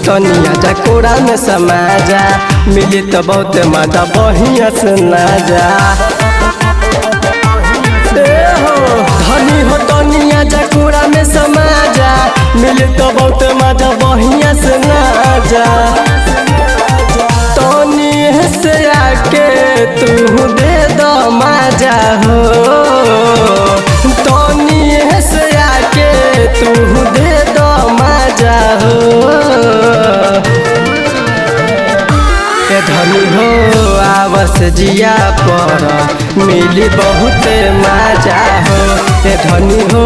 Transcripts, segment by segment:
तनिया जा कोरा में समाजा, मिली तो बहुत मजा बहिया से ना जा। धनी हो तनिया जा कोरा में समाजा, मिली तो बहुत मजा बहिया से ना जा। तनी से आके तू दे दो मजा हो, तनी से आके तू दे दो मजा हो। धनी हो आवस जिया पर मिली बहुत मजा हो, धनी हो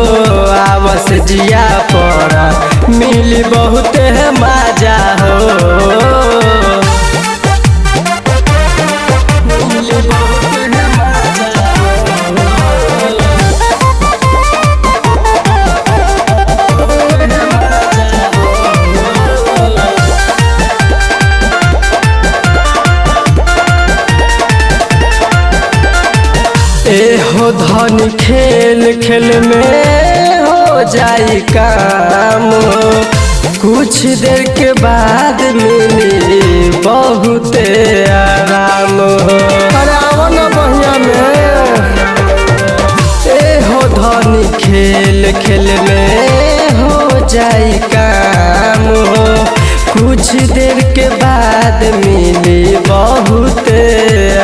आवस जिया पर मिली बहुत मजा हो। ए हो धनी खेल खेल में हो जाई काम, कुछ देर के बाद मिली बहुत आराम हो। आराम बढ़िया में ए हो धनी खेल खेल में हो जाई काम हो, कुछ देर के बाद मिली बहुत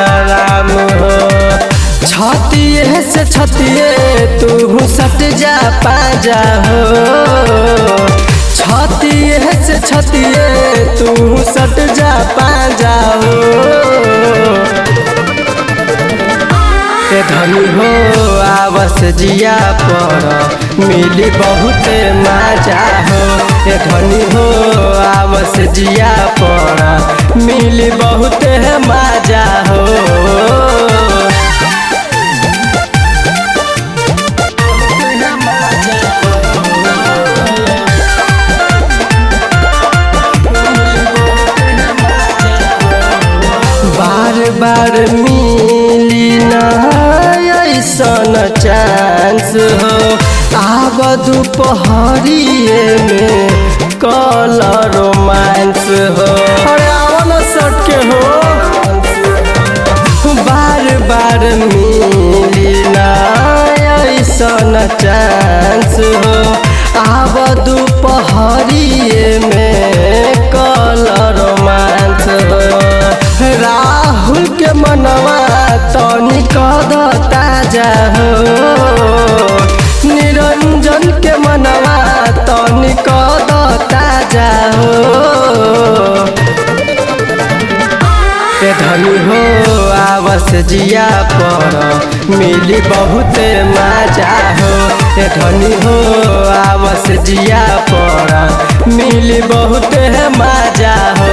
आराम हो। छतिए से छतिए तू सट जा पाजा हो, छतिए से छतिए तू सट जा पाजा हो। धनी हो आवस जिया पर मिली बहुत मजा हो, धनी हो आवस जिया पर मिली बहुत मजा हो। बार बार मिली ना ऐसन चांस हो, आब दोपहरिए में कल रोमांस हो। अरे आओ ना सट के हो, बार बार मिली ना ऐसन चांस हो, आब दोपहरिए में कल रोमांस हो। राहुल के मनवा तनी कद ताजा हो, निरंजन के मनवा तनी कद ताजा हो। धनी हो आवस जिया पर मिली बहुत मजा हो, धनी हो आवस जिया पर मिली बहुत मजा हो।